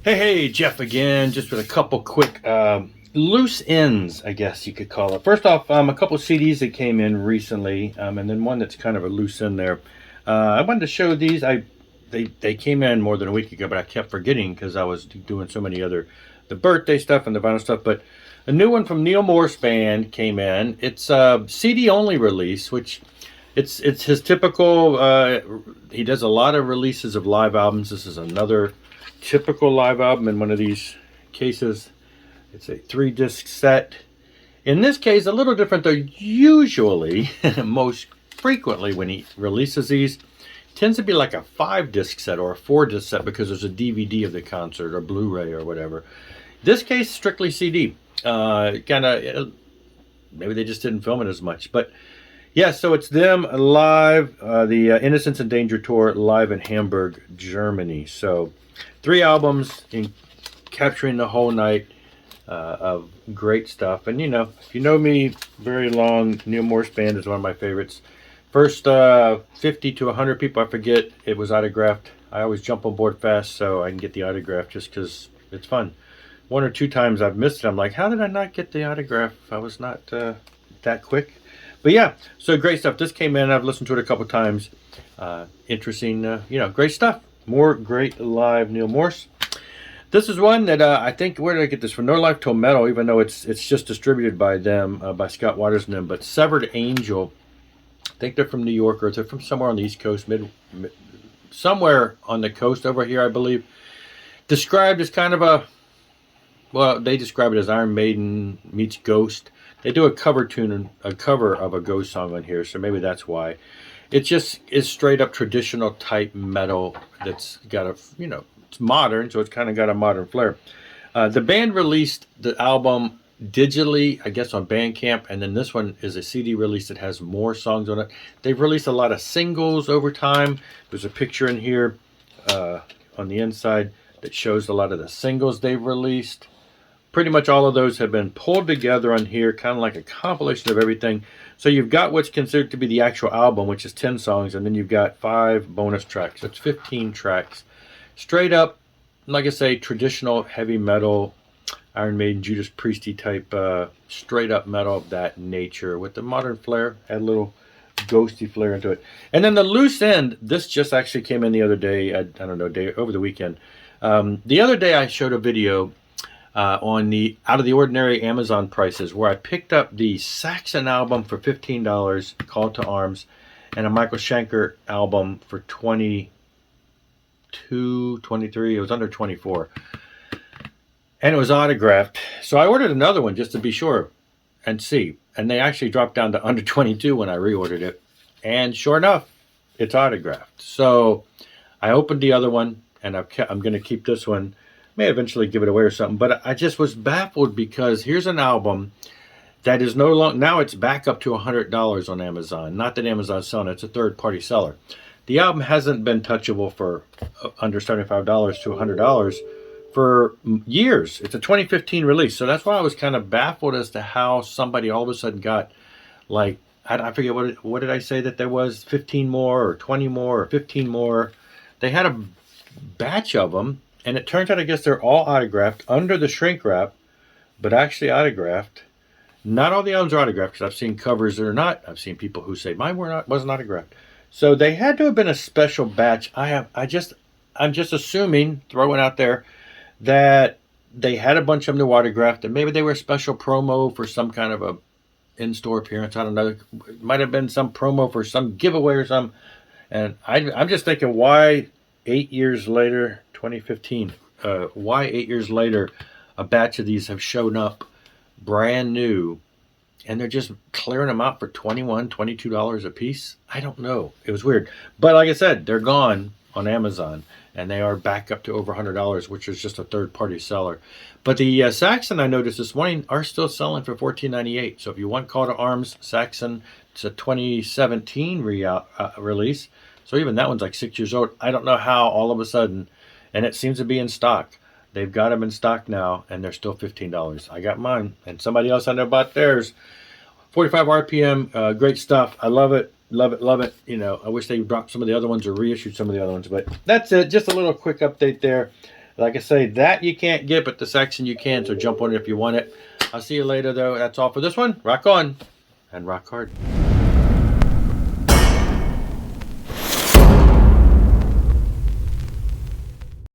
Hey, Jeff again, just with a couple quick loose ends, I guess you could call it. First off, a couple of CDs that came in recently, and then one that's kind of a loose end there. I wanted to show these. They came in more than a week ago, but I kept forgetting because I was doing so many other the birthday stuff and the vinyl stuff. But a new one from Neil Morse Band came in. It's a CD only release, which it's his typical. He does a lot of releases of live albums. This is another typical live album in one of these cases. It's a 3-disc set. In this case, a little different though. Usually, most frequently when he releases these, tends to be like a 5-disc set or a 4-disc set because there's a DVD of the concert or Blu-ray or whatever. This case, strictly CD. Kind of, maybe they just didn't film it as much, but yeah, so it's them live, the Innocence and Danger Tour live in Hamburg, Germany. So 3 albums in capturing the whole night of great stuff. And, you know, if you know me very long, Neil Morse Band is one of my favorites. First 50 to 100 people, I forget, it was autographed. I always jump on board fast so I can get the autograph just because it's fun. 1 or 2 times I've missed it. I'm like, how did I not get the autograph? I was not that quick. But yeah, so great stuff. This came in. I've listened to it a couple times. Interesting, you know, great stuff. More great live Neil Morse. This is one that I think, where did I get this from? No Life Till Metal, even though it's just distributed by them, by Scott Waters and them. But Severed Angel, I think they're from New York, or they're from somewhere on the East Coast, somewhere on the coast over here, I believe. Described as kind of a, well, they describe it as Iron Maiden meets Ghost. They do a cover tune, a cover of a Ghost song on here, so maybe that's why. It just is straight up traditional type metal that's got a, you know, it's modern, so it's kind of got a modern flair. The band released the album digitally, I guess, on Bandcamp, and then this one is a CD release that has more songs on it. They've released a lot of singles over time. There's a picture in here on the inside that shows a lot of the singles they've released. Pretty much all of those have been pulled together on here, kind of like a compilation of everything. So you've got what's considered to be the actual album, which is 10 songs, and then you've got 5 bonus tracks. So it's 15 tracks. Straight up, like I say, traditional heavy metal, Iron Maiden, Judas Priesty type, straight up metal of that nature with the modern flair, add a little ghosty flair into it. And then the loose end, this just actually came in the other day, I don't know, over the weekend. The other day I showed a video on the Out of the Ordinary Amazon prices, where I picked up the Saxon album for $15, Call to Arms, and a Michael Schenker album for $22, $23. It was under $24, and it was autographed. So I ordered another one just to be sure and see, and they actually dropped down to under $22 when I reordered it, and sure enough, it's autographed. So I opened the other one, and I'm going to keep this one. May eventually give it away or something, but I just was baffled because here's an album that is no longer, now it's back up to $100 on Amazon. Not that Amazon's selling it, it's a third-party seller. The album hasn't been touchable for under $75 to $100 for years. It's a 2015 release, so that's why I was kind of baffled as to how somebody all of a sudden got, like, I forget what did I say that there was, 15 more or 20 more or 15 more. They had a batch of them. And it turns out, I guess they're all autographed under the shrink wrap, but actually autographed. Not all the albums are autographed, because I've seen covers that are not. I've seen people who say mine wasn't autographed. So they had to have been a special batch. I'm just assuming, throwing out there, that they had a bunch of them to autographed, and maybe they were a special promo for some kind of a in-store appearance. I don't know. It might have been some promo for some giveaway or something. And I'm just thinking, why 8 years later, 2015, why 8 years later a batch of these have shown up brand new and they're just clearing them out for $21, $22 a piece? I don't know. It was weird. But like I said, they're gone on Amazon, and they are back up to over $100, which is just a third-party seller. But the Saxon, I noticed this morning, are still selling for $14.98. So if you want Call to Arms Saxon, it's a 2017 release. So even that one's like 6 years old. I don't know how all of a sudden, and it seems to be in stock. They've got them in stock now, and they're still $15. I got mine, and somebody else I know bought theirs. 45 RPM, great stuff. I love it, love it, love it. You know, I wish they dropped some of the other ones or reissued some of the other ones, but that's it. Just a little quick update there. Like I say, that you can't get, but the section you can, so jump on it if you want it. I'll see you later, though. That's all for this one. Rock on and rock hard.